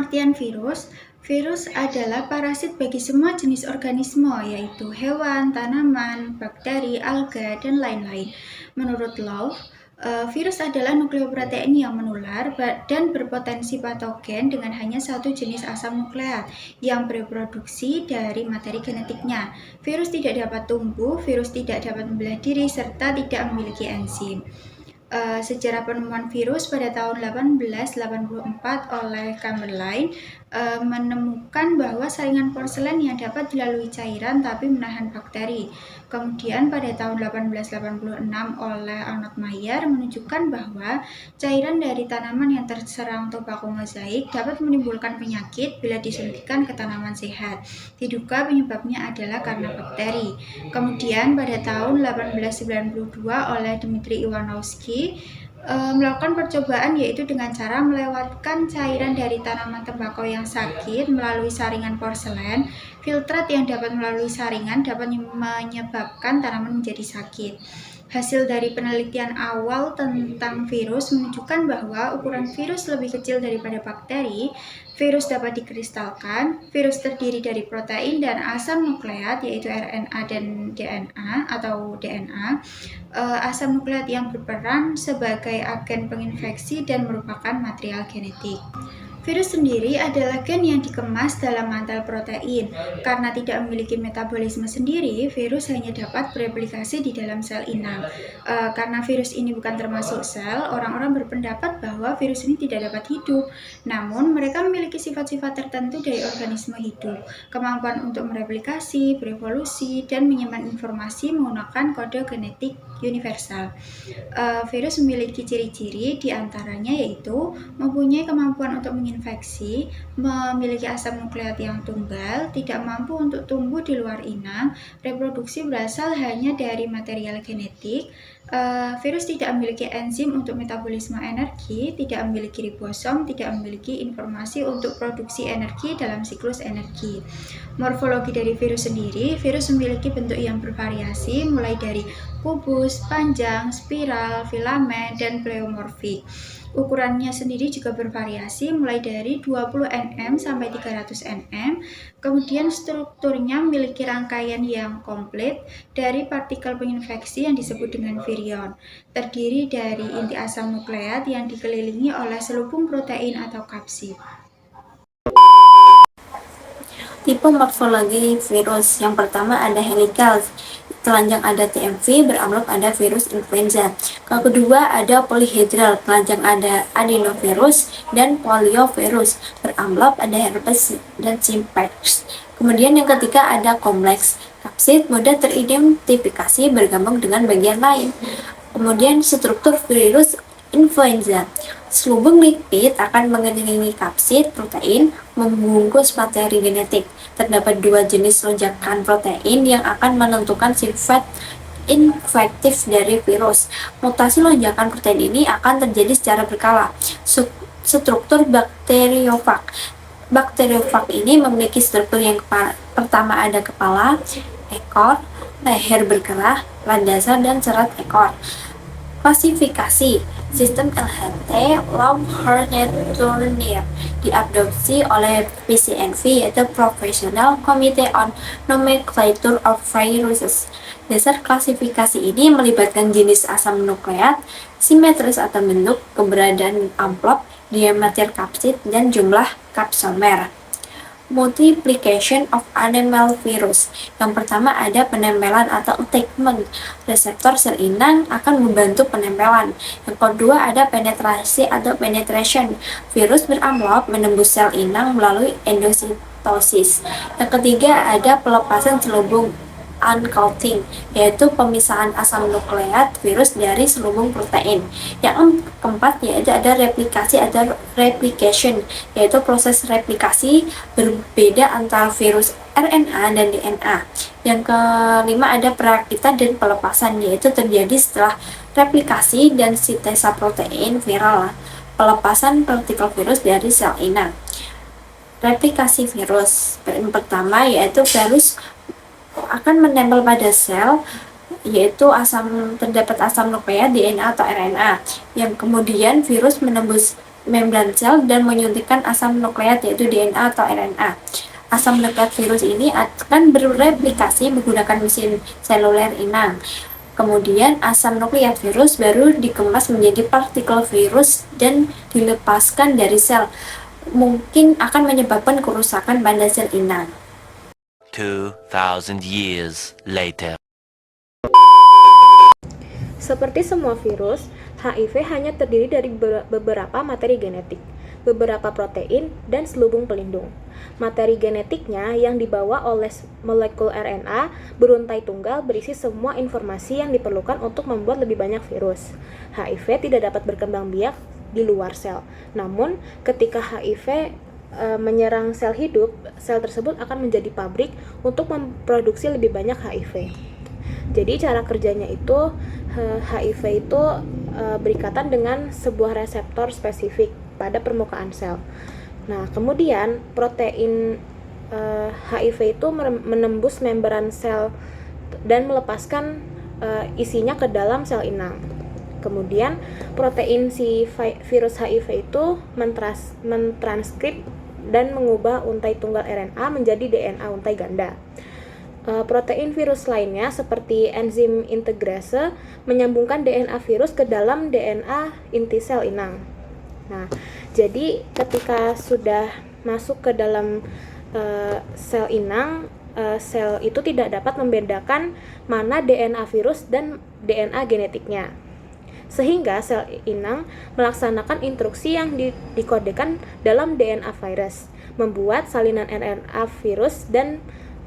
pengertian virus, virus adalah parasit bagi semua jenis organisme, yaitu hewan, tanaman, bakteri, alga, dan lain-lain. Menurut Love, virus adalah nukleoprotein yang menular dan berpotensi patogen dengan hanya satu jenis asam nukleat yang bereproduksi dari materi genetiknya. Virus tidak dapat tumbuh, virus tidak dapat membelah diri, serta tidak memiliki enzim. Sejarah penemuan virus pada tahun 1884 oleh Chamberlain menemukan bahwa saringan porselen yang dapat dilalui cairan tapi menahan bakteri. Kemudian pada tahun 1886 oleh Arnold Mayer menunjukkan bahwa cairan dari tanaman yang terserang tobacco mozaik dapat menimbulkan penyakit bila disuntikkan ke tanaman sehat. Diduga penyebabnya adalah karena bakteri. Kemudian pada tahun 1892 oleh Dmitri Ivanovsky melakukan percobaan, yaitu dengan cara melewatkan cairan dari tanaman tembakau yang sakit melalui saringan porselen. Filtrat yang dapat melalui saringan dapat menyebabkan tanaman menjadi sakit. Hasil dari penelitian awal tentang virus menunjukkan bahwa ukuran virus lebih kecil daripada bakteri. Virus dapat dikristalkan. Virus terdiri dari protein dan asam nukleat, yaitu RNA dan DNA atau DNA. Asam nukleat yang berperan sebagai agen penginfeksi dan merupakan material genetik. Virus sendiri adalah gen yang dikemas dalam mantel protein. Karena tidak memiliki metabolisme sendiri, virus hanya dapat bereplikasi di dalam sel inang. Karena virus ini bukan termasuk sel, orang-orang berpendapat bahwa virus ini tidak dapat hidup. Namun, mereka memiliki sifat-sifat tertentu dari organisme hidup. Kemampuan untuk mereplikasi, berevolusi, dan menyimpan informasi menggunakan kode genetik universal. Virus memiliki ciri-ciri diantaranya yaitu mempunyai kemampuan untuk menginfeksi, memiliki asam nukleat yang tunggal, tidak mampu untuk tumbuh di luar inang, reproduksi berasal hanya dari material genetik. Virus tidak memiliki enzim untuk metabolisme energi, tidak memiliki ribosom, tidak memiliki informasi untuk produksi energi dalam siklus energi. Morfologi dari virus sendiri, virus memiliki bentuk yang bervariasi mulai dari kubus, panjang, spiral, filamen, dan pleomorfik. Ukurannya sendiri juga bervariasi mulai dari 20 nm sampai 300 nm. Kemudian strukturnya memiliki rangkaian yang komplit dari partikel penginfeksi yang disebut dengan virion. Terdiri dari inti asam nukleat yang dikelilingi oleh selubung protein atau kapsid. Tipe morfologi virus yang pertama ada helical, telanjang ada TMV, beramlop ada virus influenza. Yang kedua ada polyhedral, telanjang ada adenovirus dan poliovirus, beramlop ada herpes dan simplex. Kemudian yang ketiga ada kompleks, kapsid mudah teridentifikasi bergabung dengan bagian lain. Kemudian struktur virus influenza, selubung lipid akan mengelilingi kapsid protein membungkus materi genetik. Terdapat dua jenis lonjakan protein yang akan menentukan sifat infektif dari virus. Mutasi lonjakan protein ini akan terjadi secara berkala. Struktur bakteriofag. Bakteriofag ini memiliki struktur yang pertama ada kepala, ekor, leher berkerah, landasan, dan serat ekor. Klasifikasi sistem LHT Long Horned Turnip diadopsi oleh PCNV, yaitu Professional Committee on Nomenclature of Viruses. Dasar klasifikasi ini melibatkan jenis asam nukleat, simetris atau bentuk, keberadaan amplop, diameter kapsid, dan jumlah kapsomer. Multiplication of animal virus. Yang pertama ada penempelan atau attachment. Reseptor sel inang akan membantu penempelan. Yang kedua ada penetrasi atau penetration. Virus beramplop menembus sel inang melalui endositosis. Yang ketiga ada pelepasan selubung uncoating, yaitu pemisahan asam nukleat virus dari selubung protein. Yang keempat yaitu ada replikasi atau replication, yaitu proses replikasi berbeda antara virus RNA dan DNA. Yang kelima ada perakitan dan pelepasan, yaitu terjadi setelah replikasi dan sintesa protein viral, pelepasan partikel virus dari sel inang. Replikasi virus yang pertama yaitu virus akan menempel pada sel, yaitu terdapat asam nukleat DNA atau RNA, yang kemudian virus menembus membran sel dan menyuntikkan asam nukleat yaitu DNA atau RNA. Asam nukleat virus ini akan bereplikasi menggunakan mesin seluler inang. Kemudian asam nukleat virus baru dikemas menjadi partikel virus dan dilepaskan dari sel. Mungkin akan menyebabkan kerusakan pada sel inang. 2,000 years later. Seperti semua virus, HIV hanya terdiri dari beberapa materi genetik, beberapa protein, dan selubung pelindung. Materi genetiknya yang dibawa oleh molekul RNA beruntai tunggal berisi semua informasi yang diperlukan untuk membuat lebih banyak virus. HIV tidak dapat berkembang biak di luar sel. Namun, ketika HIV menyerang sel hidup, sel tersebut akan menjadi pabrik untuk memproduksi lebih banyak HIV. Jadi cara kerjanya itu HIV itu berikatan dengan sebuah reseptor spesifik pada permukaan sel. Nah, kemudian protein HIV itu menembus membran sel dan melepaskan isinya ke dalam sel inang. Kemudian protein si virus HIV itu mentranskrip dan mengubah untai tunggal RNA menjadi DNA untai ganda. Protein virus lainnya seperti enzim integrase menyambungkan DNA virus ke dalam DNA inti sel inang. Nah, jadi ketika sudah masuk ke dalam sel inang, sel itu tidak dapat membedakan mana DNA virus dan DNA genetiknya. Sehingga sel inang melaksanakan instruksi yang dikodekan dalam DNA virus, membuat salinan RNA virus dan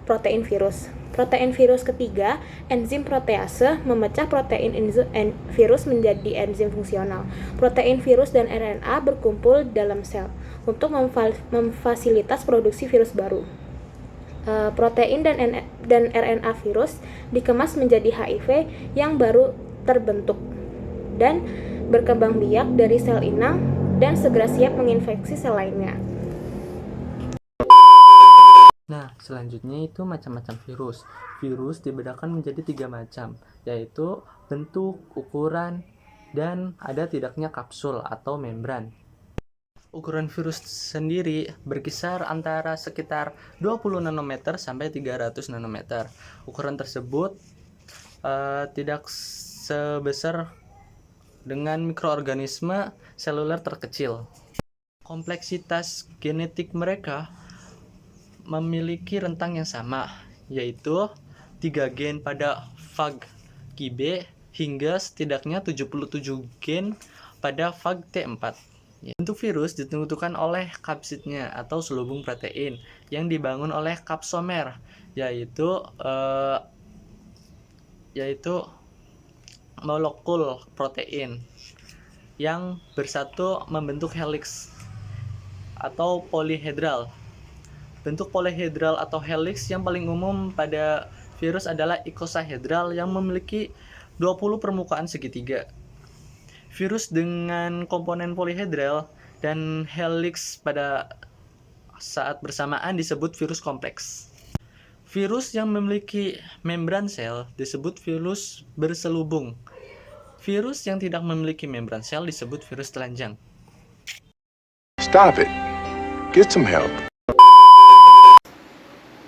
protein virus. Protein virus ketiga, enzim protease, memecah protein virus menjadi enzim fungsional. Protein virus dan RNA berkumpul dalam sel untuk memfasilitas produksi virus baru. Protein dan RNA virus dikemas menjadi HIV yang baru terbentuk dan berkembang biak dari sel inang dan segera siap menginfeksi sel lainnya. Nah, selanjutnya itu macam-macam virus. Virus dibedakan menjadi 3 macam, yaitu bentuk, ukuran, dan ada tidaknya kapsul atau membran. Ukuran virus sendiri berkisar antara sekitar 20 nanometer sampai 300 nanometer. Ukuran tersebut tidak sebesar dengan mikroorganisme seluler terkecil. Kompleksitas genetik mereka memiliki rentang yang sama, yaitu 3 gen pada fag Kib hingga setidaknya 77 gen pada fag T4. Bentuk virus ditentukan oleh kapsidnya atau selubung protein yang dibangun oleh kapsomer, yaitu molekul protein yang bersatu membentuk helix atau polihedral. Bentuk polihedral atau helix yang paling umum pada virus adalah icosahedral yang memiliki 20 permukaan segitiga. Virus dengan komponen polihedral dan helix pada saat bersamaan disebut virus kompleks. Virus yang memiliki membran sel disebut virus berselubung. Virus yang tidak memiliki membran sel disebut virus telanjang. Stop it. Get some help.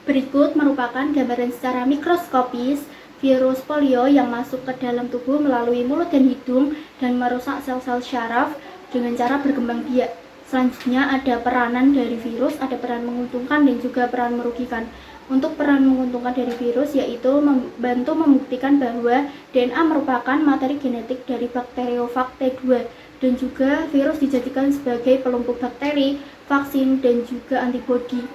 Berikut merupakan gambaran secara mikroskopis virus polio yang masuk ke dalam tubuh melalui mulut dan hidung dan merusak sel-sel syaraf dengan cara berkembang biak. Selanjutnya ada peranan dari virus, ada peran menguntungkan dan juga peran merugikan. Untuk peran menguntungkan dari virus yaitu membantu membuktikan bahwa DNA merupakan materi genetik dari bakteriofag T2 dan juga virus dijadikan sebagai pelumpuh bakteri, vaksin dan juga antibodi.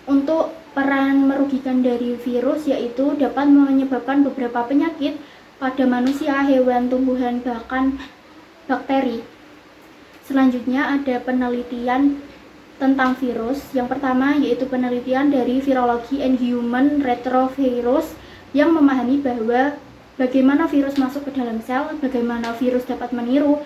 Untuk peran merugikan dari virus yaitu dapat menyebabkan beberapa penyakit pada manusia, hewan, tumbuhan, bahkan bakteri. Selanjutnya ada penelitian tentang virus. Yang pertama yaitu penelitian dari Virology and Human Retrovirus yang memahami bahwa bagaimana virus masuk ke dalam sel, bagaimana virus dapat meniru,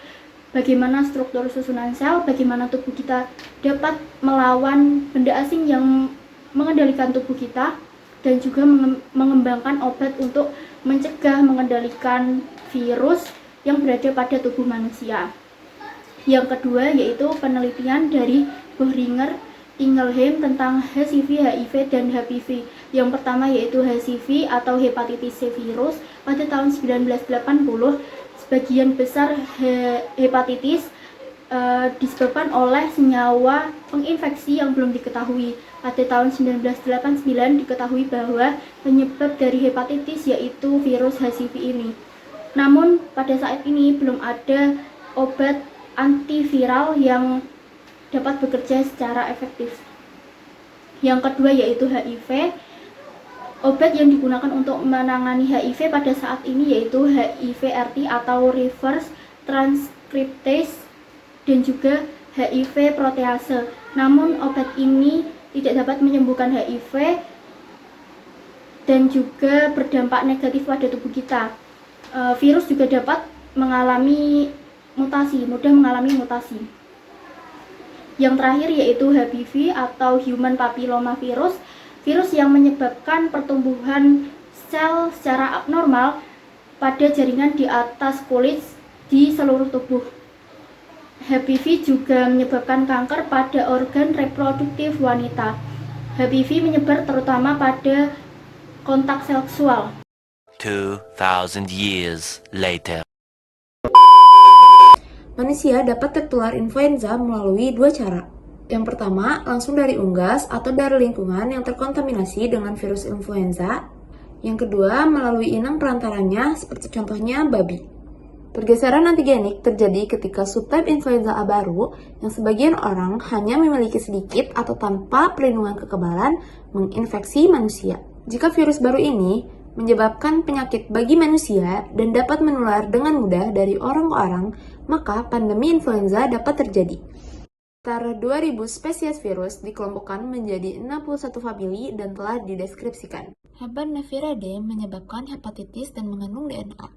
bagaimana struktur susunan sel, bagaimana tubuh kita dapat melawan benda asing yang mengendalikan tubuh kita, dan juga mengembangkan obat untuk mencegah mengendalikan virus yang berada pada tubuh manusia. Yang kedua yaitu penelitian dari Boehringer Ingelheim tentang HCV, HIV, dan HPV. Yang pertama yaitu HCV atau hepatitis C virus. Pada tahun 1980, sebagian besar hepatitis disebabkan oleh senyawa penginfeksi yang belum diketahui. Pada tahun 1989 diketahui bahwa penyebab dari hepatitis yaitu virus HCV ini. Namun pada saat ini belum ada obat antiviral yang dapat bekerja secara efektif. Yang kedua yaitu HIV. Obat yang digunakan untuk menangani HIV pada saat ini yaitu HIV-RT atau reverse transcriptase dan juga HIV protease. Namun obat ini tidak dapat menyembuhkan HIV dan juga berdampak negatif pada tubuh kita. Virus juga dapat mengalami mutasi, mudah mengalami mutasi. Yang terakhir yaitu HPV atau Human Papilloma Virus, virus yang menyebabkan pertumbuhan sel secara abnormal pada jaringan di atas kulit di seluruh tubuh. HPV juga menyebabkan kanker pada organ reproduktif wanita. HPV menyebar terutama pada kontak seksual. 2,000 years later. Manusia dapat tertular influenza melalui dua cara. Yang pertama, langsung dari unggas atau dari lingkungan yang terkontaminasi dengan virus influenza. Yang kedua, melalui inang perantaranya, seperti contohnya babi. Pergeseran antigenik terjadi ketika subtype influenza A baru yang sebagian orang hanya memiliki sedikit atau tanpa perlindungan kekebalan menginfeksi manusia. Jika virus baru ini menyebabkan penyakit bagi manusia dan dapat menular dengan mudah dari orang ke orang, maka pandemi influenza dapat terjadi. Sekitar 2000 spesies virus dikelompokkan menjadi 61 famili dan telah dideskripsikan. Hebanaviridae menyebabkan hepatitis dan mengandung DNA.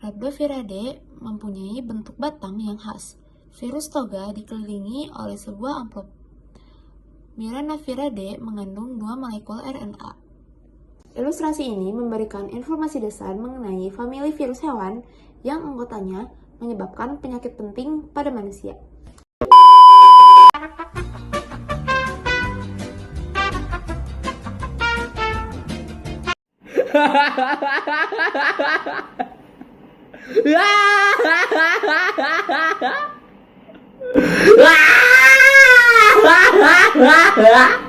Rhabdoviridae mempunyai bentuk batang yang khas. Virus toga dikelilingi oleh sebuah amplop. Miranaviridae mengandung 2 molekul RNA. Ilustrasi ini memberikan informasi dasar mengenai famili virus hewan yang anggotanya menyebabkan penyakit penting pada manusia. Wah!